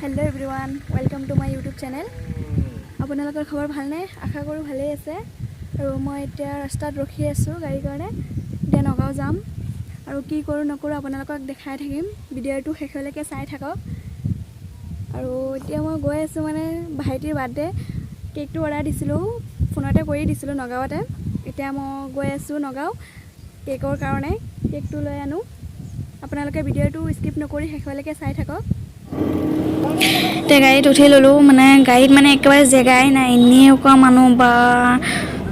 Hello everyone, welcome to my YouTube channel. আপোনালোকৰ খবৰ ভালনে? আশা কৰোঁ ভালেই আছে। আৰু মই এতিয়া ৰাস্তাত ৰখি আছোঁ গাড়ীৰ কাৰণে। এতিয়া নগাঁও যাম আৰু কি কৰোঁ নকৰোঁ আপোনালোকক দেখাই থাকিম। ভিডিঅ'টো শেষলৈকে চাই থাকক। আৰু এতিয়া মই গৈ আছোঁ মানে ভাইটিৰ বাৰ্থডে কেকটো অৰ্ডাৰ দিছিলোঁ, ফোনতে কৰি দিছিলোঁ নগাঁৱতে। এতিয়া মই গৈ আছোঁ নগাঁও কেকৰ কাৰণে, কেকটো লৈ আনো। আপোনালোকে ভিডিঅ'টো স্কিপ নকৰি শেষলৈকে চাই থাকক। এতিয়া গাড়ীত উঠি ল'লোঁ, মানে গাড়ীত মানে একেবাৰে জেগাই নাই, এনেকুৱা মানুহ বা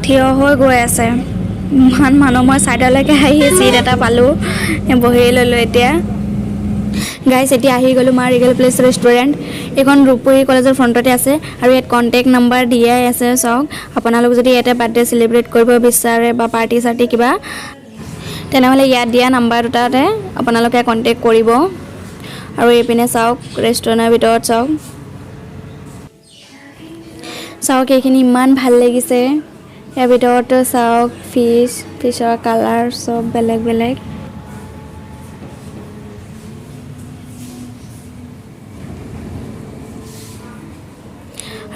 থিয় হৈ গৈ আছে। ইমান মানুহ, মই ছাইডলৈকে আহি চিট এটা পালোঁ, বহি ল'লোঁ। এতিয়া গাইছ এতিয়া আহি গ'লোঁ মাৰ ৰিগেল প্লেচ ৰেষ্টুৰেণ্ট। এইখন ৰূপপুৰী কলেজৰ ফ্ৰণ্টতে আছে আৰু ইয়াত কণ্টেক্ট নাম্বাৰ দিয়াই আছে। চাওক, আপোনালোক যদি ইয়াতে বাৰ্থডে চেলিব্ৰেট কৰিব বিচাৰে বা পাৰ্টি চাৰ্টি কিবা, তেনেহ'লে ইয়াত দিয়া নাম্বাৰ দুটাতে আপোনালোকে কণ্টেক্ট কৰিব। আৰু এইপিনে চাওক, ৰেষ্টুৰেণ্টৰ ভিতৰত চাওক এইখিনি ইমান ভাল লাগিছে। ইয়াৰ ভিতৰত চাওক ফিছৰ কালাৰ চব বেলেগ বেলেগ।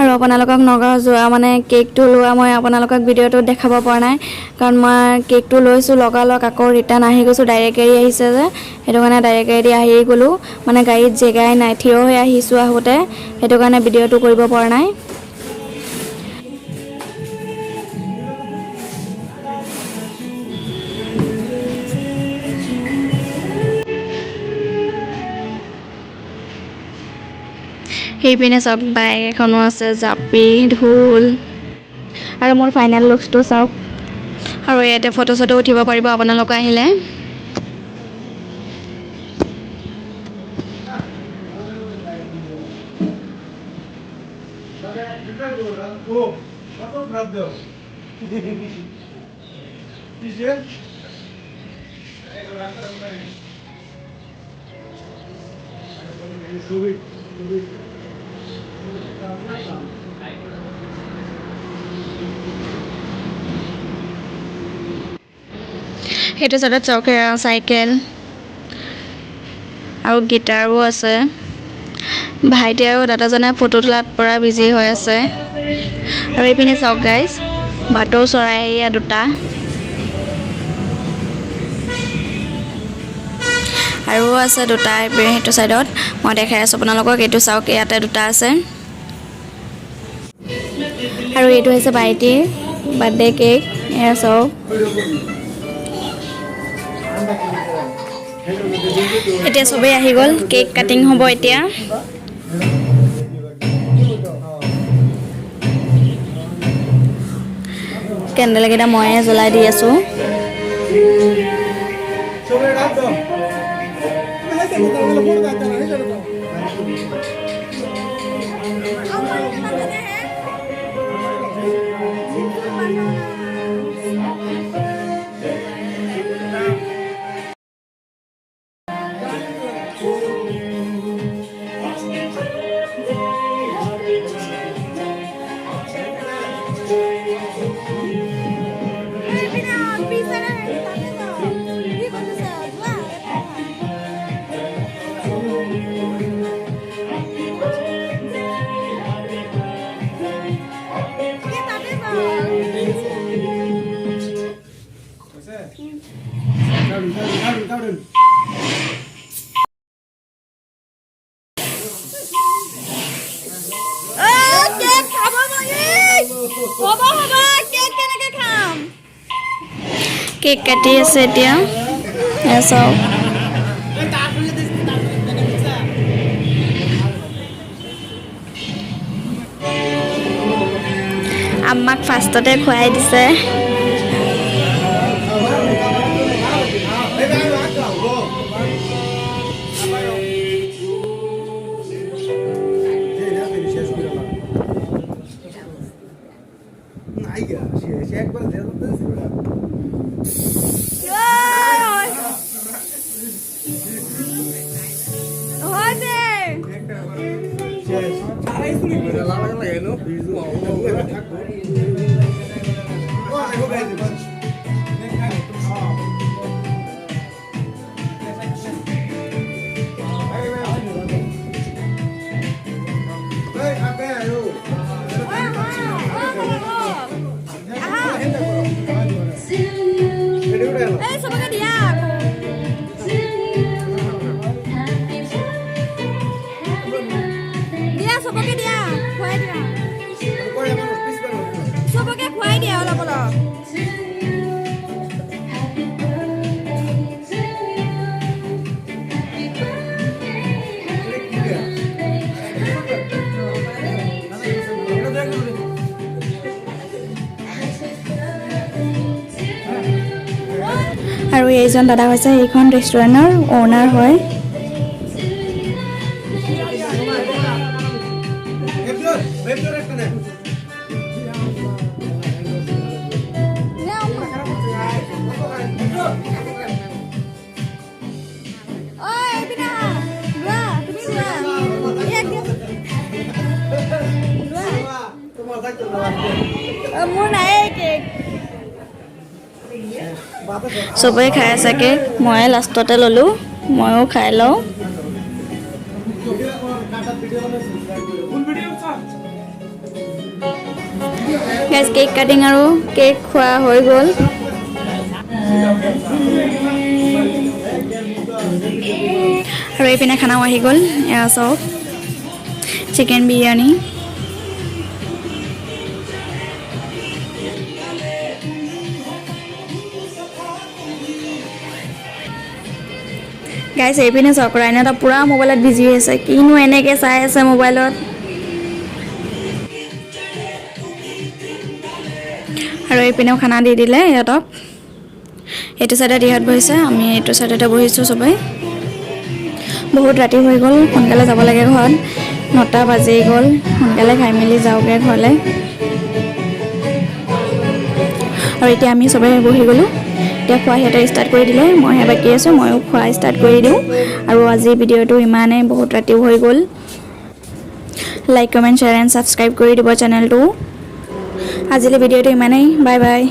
আৰু আপোনালোকক নগাঁও যোৱা মানে কেকটো লোৱা মই আপোনালোকক ভিডিঅ'টো দেখাব পৰা নাই, কাৰণ মই কেকটো লৈছোঁ লগালগ আকৌ ৰিটাৰ্ণ আহি গৈছোঁ। ডাইৰেক্ট গাড়ী আহিছে যে, সেইটো কাৰণে ডাইৰেক্ট গাড়ী দি আহি গ'লোঁ। মানে গাড়ীত জেগাই নাই, থিয় হৈ আহিছোঁ আহোঁতে, সেইটো কাৰণে ভিডিঅ'টো কৰিব পৰা নাই। সেইপিনে চাওক বাইক এখনো আছে, জাপি ঢোল আৰু মোৰ ফাইনেল লুকছটো চাওক। আৰু ইয়াতে ফটো চটো উঠিব পাৰিব আপোনালোকে আহিলে। সেইটো চাইডত চাওক, চাইকেল আৰু গিটাৰো আছে। ভাইটি আৰু দাদাজনে ফটো তোলাত পৰা বিজি হৈ আছে। আৰু এইপিনে চাওক গাইজ, ভাটৌ চৰাই এয়া দুটা। আৰু আছে দুটা এইপিনে সেইটো চাইডত, মই দেখাই আছোঁ আপোনালোকক। এইটো চাওক, ইয়াতে দুটা আছে। আৰু এইটো হৈছে ভাইটিৰ বাৰ্থডে কেক, এয়া চাওক। এতিয়া চবেই আহি গ'ল, কেক কাটিং হ'ব এতিয়া। কেণ্ডেলকেইটা ময়ে জ্বলাই দি আছোঁ। কেক কাটি আছে এতিয়া, চাওক। আমাক ফাৰ্ষ্টতে খুৱাই দিছে। এইজন দাদা হৈছে এইখন ৰেষ্টুৰেণ্টৰ অ'নাৰ হয়। মোৰ নাই কেক চবেই খাই আছে কেক মই লাষ্টতে ল'লোঁ ময়ো খাই লওঁ গাইজ কেক কাটিং আৰু কেক খোৱা হৈ গ'ল আৰু এইপিনে খানাও আহি গ'ল এয়া চাওক চিকেন বিৰিয়ানী গাইজ এইপিনে চাওক ৰাইনা এটা পুৰা মোবাইলত বিজি হৈ আছে কিনো এনেকৈ চাই আছে মোবাইলত আৰু এইপিনেও খানা দি দিলে ইহঁতক এইটো চাইডত ইহঁত বহিছে আমি এইটো চাইডতে বহিছোঁ চবেই বহুত ৰাতি হৈ গ'ল সোনকালে যাব লাগে ঘৰত 9টা বাজি গ'ল সোনকালে খাই মেলি যাওঁগৈ ঘৰলৈ আৰু এতিয়া আমি চবেই বহি গ'লোঁ এতিয়া খোৱা সিহঁতে ষ্টাৰ্ট কৰি দিলে মইহে বাকী আছোঁ ময়ো খোৱা ষ্টাৰ্ট কৰি দিওঁ আৰু আজি ভিডিঅ'টো ইমানেই বহুত ৰাতিও হৈ গ'ল like comment share and subscribe কৰি দিব চেনেলটো আজিলৈ ভিডিঅ'টো ইমানেই বাই বাই